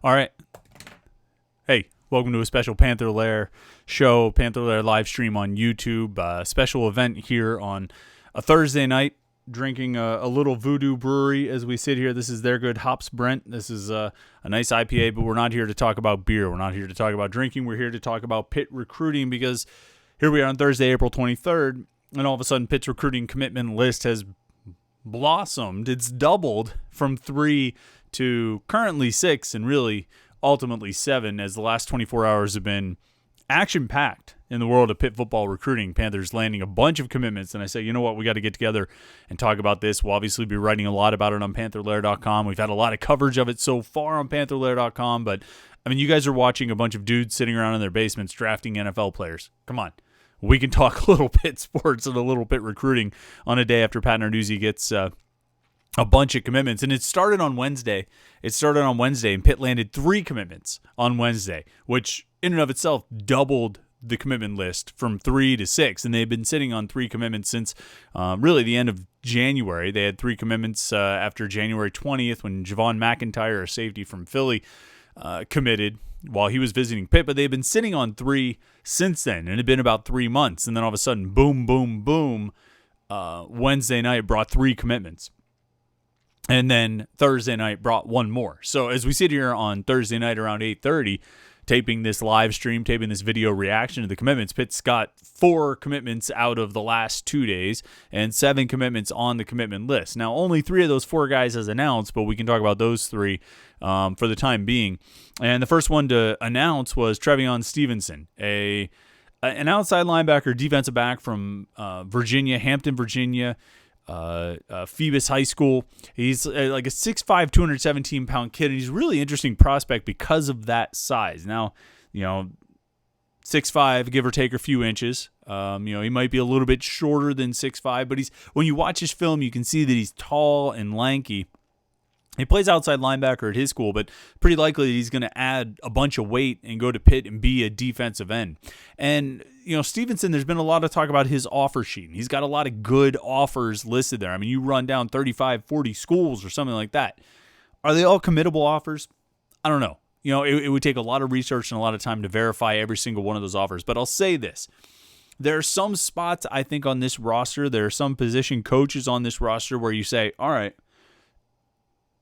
All right. Hey, welcome to a special Panther-Lair show, Panther-Lair live stream on YouTube. Special event here on a Thursday night, drinking a little Voodoo Brewery as we sit here. This is their good Hops Brent. This is a nice IPA, but we're not here to talk about beer. We're not here to talk about drinking. We're here to talk about Pitt recruiting because here we are on Thursday, April 23rd, and all of a sudden Pitt's recruiting commitment list has blossomed. It's doubled from 3 to currently 6 and really ultimately 7 as the last 24 hours have been action-packed in the world of Pitt football recruiting. Panthers landing a bunch of commitments, and I say, you know what, we got to get together and talk about this. We'll obviously be writing a lot about it on Panther-Lair.com. We've had a lot of coverage of it so far on Panther-Lair.com, but, I mean, you guys are watching a bunch of dudes sitting around in their basements drafting NFL players. Come on. We can talk a little Pitt sports and a little Pitt recruiting on a day after Pat Narduzzi gets a bunch of commitments. And it started on Wednesday. And Pitt landed 3 commitments on Wednesday, which in and of itself doubled the commitment list from 3 to 6. And they've been sitting on 3 commitments since really the end of January. They had 3 commitments after January 20th when Javon Mcintyre, a safety from Philly, committed while he was visiting Pitt. But they've been sitting on 3 since then, and it had been about 3 months. And then all of a sudden, boom, boom, boom, Wednesday night brought 3 commitments. And then Thursday night brought 1 more. So as we sit here on Thursday night around 8:30, taping this live stream, taping this video reaction to the commitments, Pitt's got 4 commitments out of the last 2 days and 7 commitments on the commitment list. Now, only 3 of those 4 guys has announced, but we can talk about those 3 for the time being. And the first one to announce was Trevion Stevenson, an outside linebacker, defensive back from Virginia, Hampton, Virginia. Phoebus High School. He's like a 6'5", 217-pound kid, and he's a really interesting prospect because of that size. Now, 6'5", give or take a few inches. He might be a little bit shorter than 6'5", but when you watch his film, you can see that he's tall and lanky. He plays outside linebacker at his school, but pretty likely that he's going to add a bunch of weight and go to Pitt and be a defensive end. And, Stevenson, there's been a lot of talk about his offer sheet. He's got a lot of good offers listed there. I mean, you run down 35, 40 schools or something like that. Are they all committable offers? I don't know. It would take a lot of research and a lot of time to verify every single one of those offers. But I'll say this. There are some spots, I think, on this roster. There are some position coaches on this roster where you say, all right,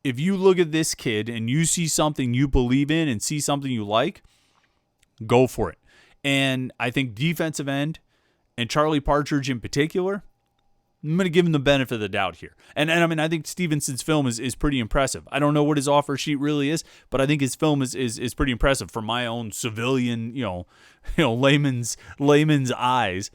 if you look at this kid and you see something you believe in and see something you like, go for it. And I think defensive end and Charlie Partridge in particular, I'm going to give him the benefit of the doubt here. And I mean, I think Stevenson's film is pretty impressive. I don't know what his offer sheet really is, but I think his film is pretty impressive from my own civilian, layman's eyes.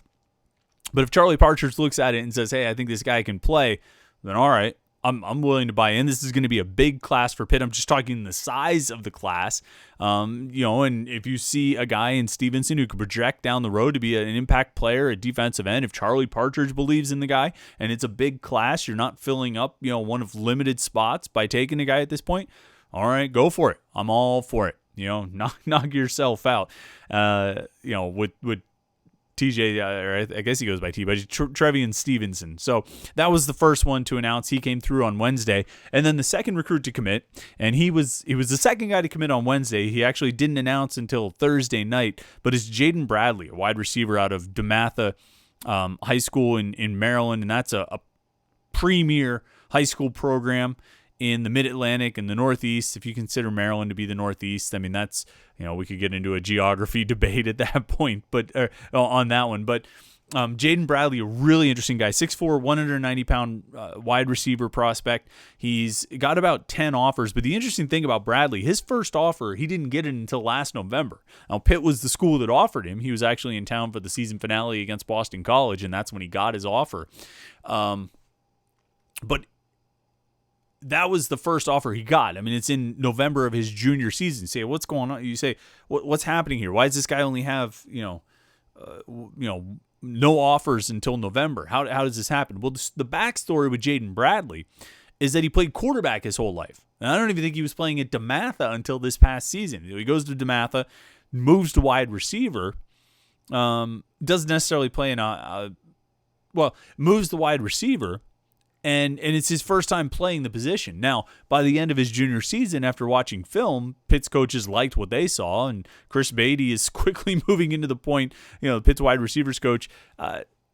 But if Charlie Partridge looks at it and says, hey, I think this guy can play, then all right. I'm willing to buy in. This is going to be a big class for Pitt. I'm just talking the size of the class. And if you see a guy in Stevenson who could project down the road to be an impact player at defensive end, if Charlie Partridge believes in the guy and it's a big class, you're not filling up, one of limited spots by taking a guy at this point. All right, go for it. I'm all for it. Knock yourself out. With TJ, or I guess he goes by T, but Trevion Stevenson. So that was the first one to announce. He came through on Wednesday. And then the second recruit to commit, and he was the second guy to commit on Wednesday. He actually didn't announce until Thursday night, but it's Jaden Bradley, a wide receiver out of DeMatha High School in Maryland, and that's a premier high school program in the Mid-Atlantic and the Northeast. If you consider Maryland to be the Northeast, I mean, that's, we could get into a geography debate at that point, but on that one. But Jaden Bradley, a really interesting guy, 6'4", 190-pound wide receiver prospect. He's got about 10 offers, but the interesting thing about Bradley, his first offer, he didn't get it until last November. Now, Pitt was the school that offered him. He was actually in town for the season finale against Boston College, and that's when he got his offer. But that was the first offer he got. I mean, it's in November of his junior season. You say, what's going on? You say, what's happening here? Why does this guy only have, no offers until November? How does this happen? Well, the backstory with Jaden Bradley is that he played quarterback his whole life. And I don't even think he was playing at DeMatha until this past season. He goes to DeMatha, moves to wide receiver, doesn't necessarily play moves to wide receiver, And it's his first time playing the position. Now, by the end of his junior season, after watching film, Pitt's coaches liked what they saw, and Chris Beatty is quickly moving into the point, the Pitt's wide receivers coach,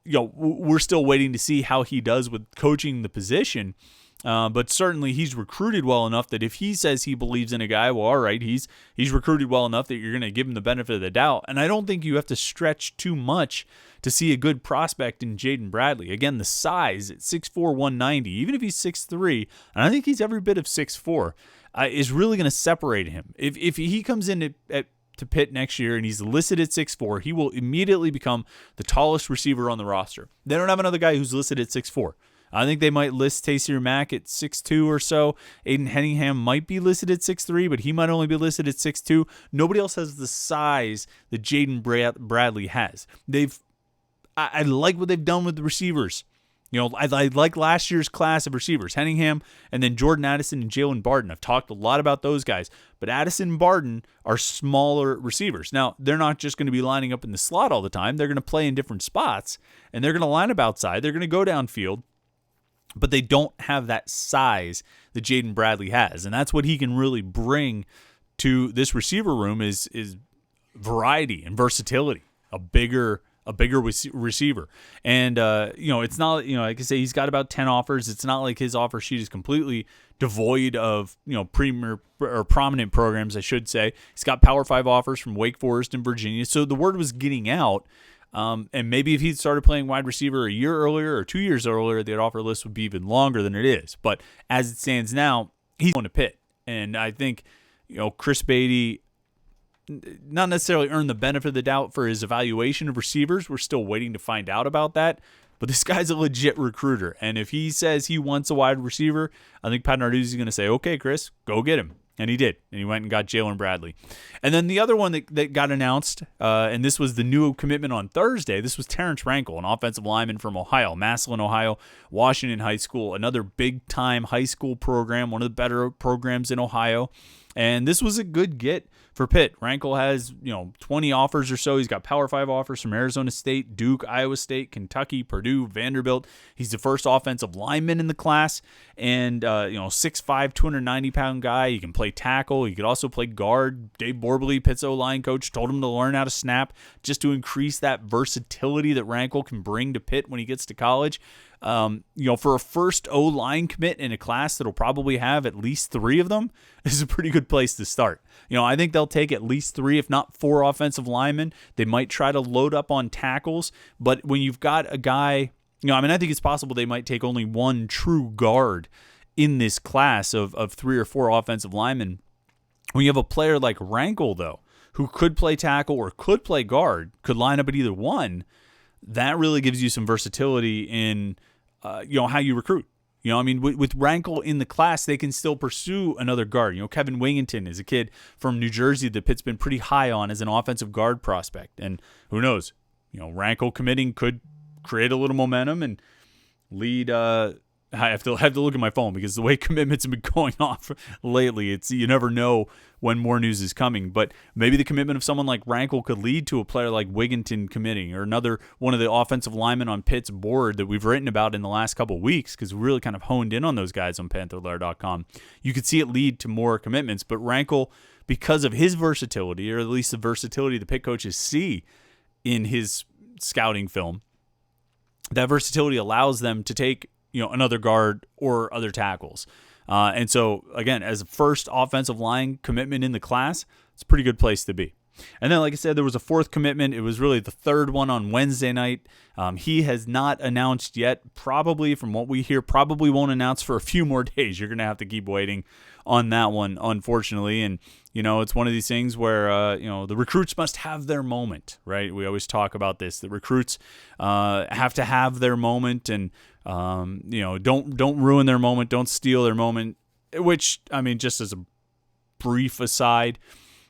we're still waiting to see how he does with coaching the position. But certainly he's recruited well enough that if he says he believes in a guy, well, all right, he's recruited well enough that you're going to give him the benefit of the doubt. And I don't think you have to stretch too much to see a good prospect in Jaden Bradley. Again, the size at 6'4", 190, even if he's 6'3", and I think he's every bit of 6'4", is really going to separate him. If he comes in to Pitt next year and he's listed at 6'4", he will immediately become the tallest receiver on the roster. They don't have another guy who's listed at 6'4". I think they might list Taysir Mack at 6'2" or so. Aiden Henningham might be listed at 6'3", but he might only be listed at 6'2". Nobody else has the size that Jaden Bradley has. I like what they've done with the receivers. I like last year's class of receivers, Henningham, and then Jordan Addison and Jalen Barden. I've talked a lot about those guys, but Addison and Barden are smaller receivers. Now, they're not just going to be lining up in the slot all the time. They're going to play in different spots, and they're going to line up outside. They're going to go downfield, but they don't have that size that Jaden Bradley has, and that's what he can really bring to this receiver room is variety and versatility, a bigger receiver. And, it's not, like I say, he's got about 10 offers. It's not like his offer sheet is completely devoid of, premier or prominent programs, I should say. He's got Power 5 offers from Wake Forest and Virginia. So the word was getting out. And maybe if he'd started playing wide receiver a year earlier or 2 years earlier, the offer list would be even longer than it is. But as it stands now, he's going to Pitt. And I think, Chris Beatty not necessarily earned the benefit of the doubt for his evaluation of receivers. We're still waiting to find out about that. But this guy's a legit recruiter. And if he says he wants a wide receiver, I think Pat Narduzzi's going to say, okay, Chris, go get him. And he did. And he went and got Jaden Bradley. And then the other one that got announced, and this was the new commitment on Thursday, this was Terrence Frankel, an offensive lineman from Ohio, Massillon, Ohio, Washington High School, another big-time high school program, one of the better programs in Ohio. And this was a good get for Pitt. Frankel has, 20 offers or so. He's got Power 5 offers from Arizona State, Duke, Iowa State, Kentucky, Purdue, Vanderbilt. He's the first offensive lineman in the class. And, 6'5", 290-pound guy. He can play tackle. He could also play guard. Dave Borbley, Pitt's O-line coach, told him to learn how to snap just to increase that versatility that Frankel can bring to Pitt when he gets to college. For a first O-line commit in a class that'll probably have at least 3 of them, this is a pretty good place to start. I think they'll take at least 3, if not 4 offensive linemen. They might try to load up on tackles, but when you've got a guy, I think it's possible they might take only 1 true guard in this class of 3 or 4 offensive linemen. When you have a player like Frankel, though, who could play tackle or could play guard, could line up at either one, that really gives you some versatility in, how you recruit. With Frankel in the class, they can still pursue another guard. Kevin Wingington is a kid from New Jersey that Pitt's been pretty high on as an offensive guard prospect. And who knows, Frankel committing could create a little momentum and lead. I have to look at my phone because the way commitments have been going off lately, you never know when more news is coming. But maybe the commitment of someone like Frankel could lead to a player like Wigginton committing, or another one of the offensive linemen on Pitt's board that we've written about in the last couple of weeks, because we really kind of honed in on those guys on Panther-Lair.com. You could see it lead to more commitments. But Frankel, because of his versatility, or at least the versatility the Pitt coaches see in his scouting film, that versatility allows them to take another guard or other tackles. And so, again, as a first offensive line commitment in the class, it's a pretty good place to be. And then, like I said, there was a 4th commitment. It was really the 3rd one on Wednesday night. He has not announced yet. Probably, from what we hear, probably won't announce for a few more days. You're going to have to keep waiting on that one, unfortunately. And, it's one of these things where, the recruits must have their moment, right? We always talk about this. The recruits have to have their moment, and, don't ruin their moment. Don't steal their moment, which, just as a brief aside,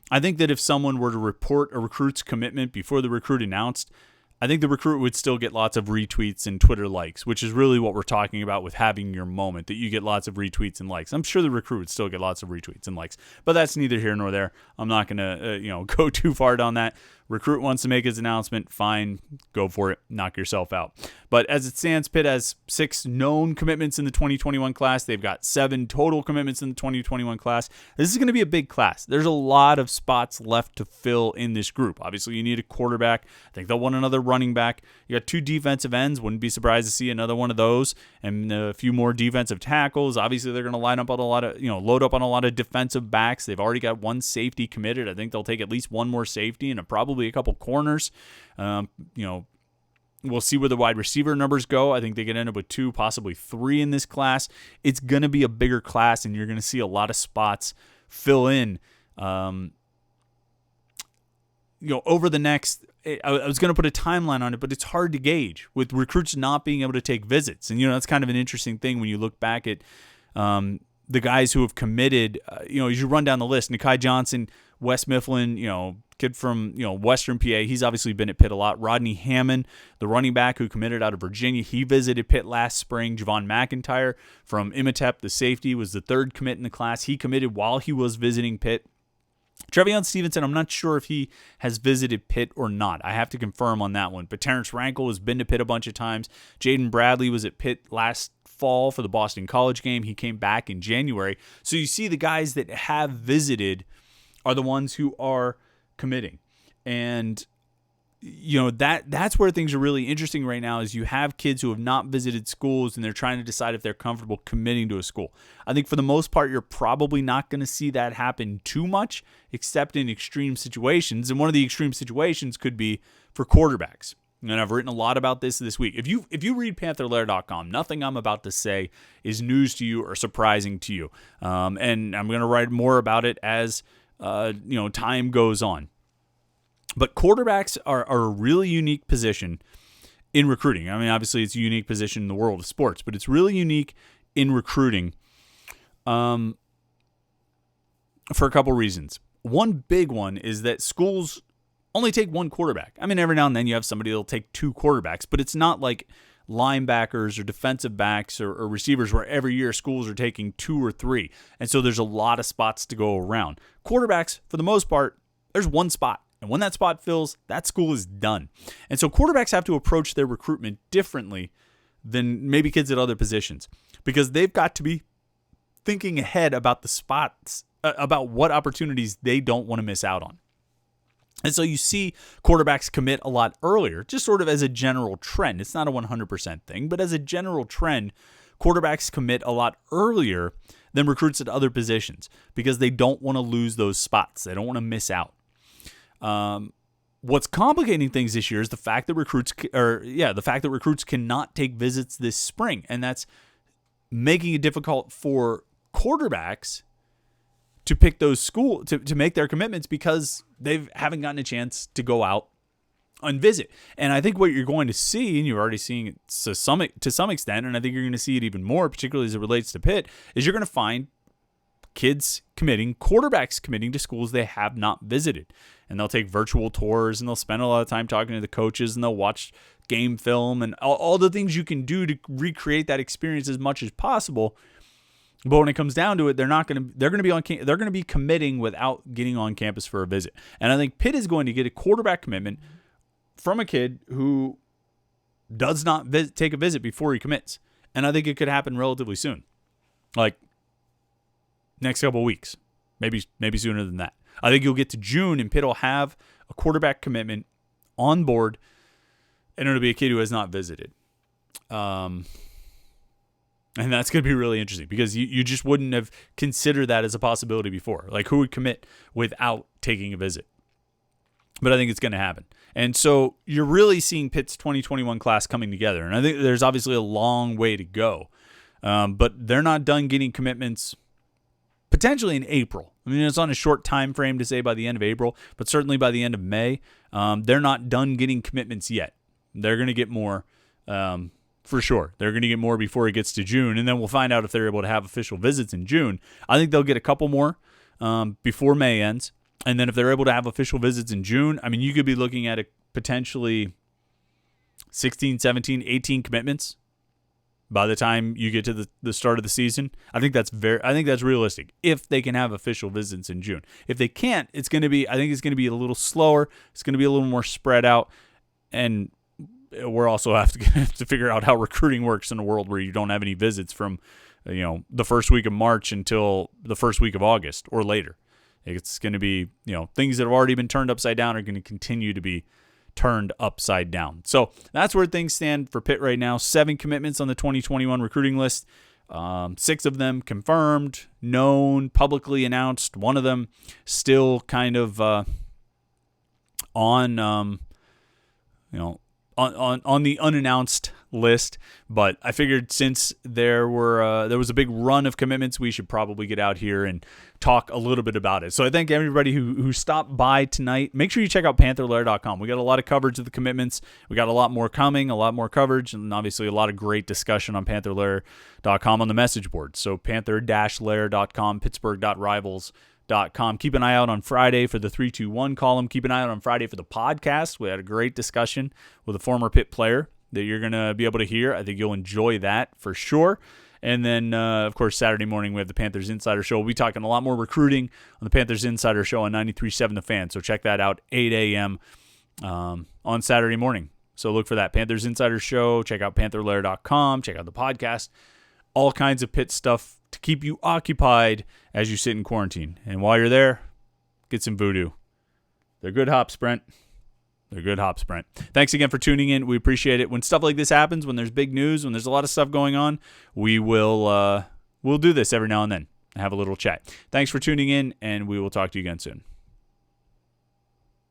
I think that if someone were to report a recruit's commitment before the recruit announced, I think the recruit would still get lots of retweets and Twitter likes, which is really what we're talking about with having your moment, that you get lots of retweets and likes. I'm sure the recruit would still get lots of retweets and likes, but that's neither here nor there. I'm not going to, go too far down that Recruit wants to make his announcement, fine, go for it, knock yourself out. But as it stands, Pitt has 6 known commitments in the 2021 class. They've got 7 total commitments in the 2021 class. This is going to be a big class. There's a lot of spots left to fill in this group. Obviously, you need a quarterback. I think they'll want another running back. You got 2 defensive ends. Wouldn't be surprised to see another one of those, and a few more defensive tackles. Obviously, they're going to line up on load up on a lot of defensive backs. They've already got 1 safety committed. I think they'll take at least 1 more safety and probably a couple corners. We'll see where the wide receiver numbers go. I think they could end up with 2, possibly 3 in this class. It's going to be a bigger class, and you're going to see a lot of spots fill in. Over the next, I was going to put a timeline on it, but it's hard to gauge with recruits not being able to take visits. And, that's kind of an interesting thing when you look back at the guys who have committed. As you run down the list, Nikai Johnson, Wes Mifflin, kid from, Western PA. He's obviously been at Pitt a lot. Rodney Hammond, the running back who committed out of Virginia. He visited Pitt last spring. Javon Mcintyre from Imatep, the safety, was the 3rd commit in the class. He committed while he was visiting Pitt. Trevion Stevenson, I'm not sure if he has visited Pitt or not. I have to confirm on that one. But Terrence Frankel has been to Pitt a bunch of times. Jaden Bradley was at Pitt last fall for the Boston College game. He came back in January. So you see the guys that have visited are the ones who are committing. And that's where things are really interesting right now is you have kids who have not visited schools and they're trying to decide if they're comfortable committing to a school. I think for the most part, you're probably not going to see that happen too much, except in extreme situations. And one of the extreme situations could be for quarterbacks. And I've written a lot about this week. If you read Panther-Lair.com, nothing I'm about to say is news to you or surprising to you. And I'm going to write more about it as time goes on. But quarterbacks are a really unique position in recruiting. I mean, obviously, it's a unique position in the world of sports, but it's really unique in recruiting for a couple reasons. One big one is that schools only take 1 quarterback. I mean, every now and then you have somebody that'll take 2 quarterbacks, but it's not like linebackers or defensive backs or receivers where every year schools are taking 2 or 3. And so there's a lot of spots to go around. Quarterbacks, for the most part, there's 1 spot. And when that spot fills, that school is done. And so quarterbacks have to approach their recruitment differently than maybe kids at other positions because they've got to be thinking ahead about the spots, about what opportunities they don't want to miss out on. And so you see quarterbacks commit a lot earlier, just sort of as a general trend. It's not a 100% thing, but as a general trend, quarterbacks commit a lot earlier than recruits at other positions because they don't want to lose those spots. They don't want to miss out. What's complicating things this year is the fact that recruits cannot take visits this spring, and that's making it difficult for quarterbacks to pick those schools to make their commitments because they haven't gotten a chance to go out and visit. And I think what you're going to see, and you're already seeing it to some extent, and I think you're going to see it even more, particularly as it relates to Pitt, is you're going to find quarterbacks committing to schools they have not visited. And they'll take virtual tours and they'll spend a lot of time talking to the coaches and they'll watch game film and all the things you can do to recreate that experience as much as possible. But when it comes down to it, they're going to be committing without getting on campus for a visit. And I think Pitt is going to get a quarterback commitment from a kid who does not take a visit before he commits. And I think it could happen relatively soon. Like next couple of weeks, maybe sooner than that. I think you'll get to June and Pitt will have a quarterback commitment on board, and it'll be a kid who has not visited. And that's going to be really interesting because you just wouldn't have considered that as a possibility before. Like, who would commit without taking a visit? But I think it's going to happen. And so you're really seeing Pitt's 2021 class coming together. And I think there's obviously a long way to go. But they're not done getting commitments potentially in April. I mean, it's on a short time frame to say by the end of April, but certainly by the end of May. They're not done getting commitments yet. They're going to get more for sure. They're going to get more before it gets to June, and then we'll find out if they're able to have official visits in June. I think they'll get a couple more before May ends, and then if they're able to have official visits in June, I mean, you could be looking at potentially 16, 17, 18 commitments by the time you get to the start of the season. I think that's realistic if they can have official visits in June. If they can't, I think it's going to be a little slower. It's going to be a little more spread out, and we're also have to figure out how recruiting works in a world where you don't have any visits from the first week of March until the first week of August or later. It's going to be, things that have already been turned upside down are going to continue to be turned upside down. So that's where things stand for Pitt right now. 7 commitments on the 2021 recruiting list. 6 of them confirmed, known, publicly announced. One of them still kind of on the unannounced list, but I figured since there was a big run of commitments, we should probably get out here and talk a little bit about it. So I thank everybody who stopped by tonight. Make sure you check out Panther-Lair.com. We got a lot of coverage of the commitments. We got a lot more coming, a lot more coverage, and obviously a lot of great discussion on Panther-Lair.com on the message board. So Panther-Lair.com, Pittsburgh.rivals.com. Keep an eye out on Friday for the 321 column. Keep an eye out on Friday for the podcast. We had a great discussion with a former Pitt player that you're going to be able to hear. I think you'll enjoy that for sure. And then, of course, Saturday morning we have the Panthers Insider Show. We'll be talking a lot more recruiting on the Panthers Insider Show on 93.7 The Fan. So check that out, 8 a.m. On Saturday morning. So look for that Panthers Insider Show. Check out Panther-Lair.com. Check out the podcast. All kinds of Pitt stuff to keep you occupied as you sit in quarantine. And while you're there, get some voodoo. They're good hops, Brent. They're good hops, Brent. Thanks again for tuning in. We appreciate it. When stuff like this happens, when there's big news, when there's a lot of stuff going on, we'll do this every now and then and have a little chat. Thanks for tuning in, and we will talk to you again soon.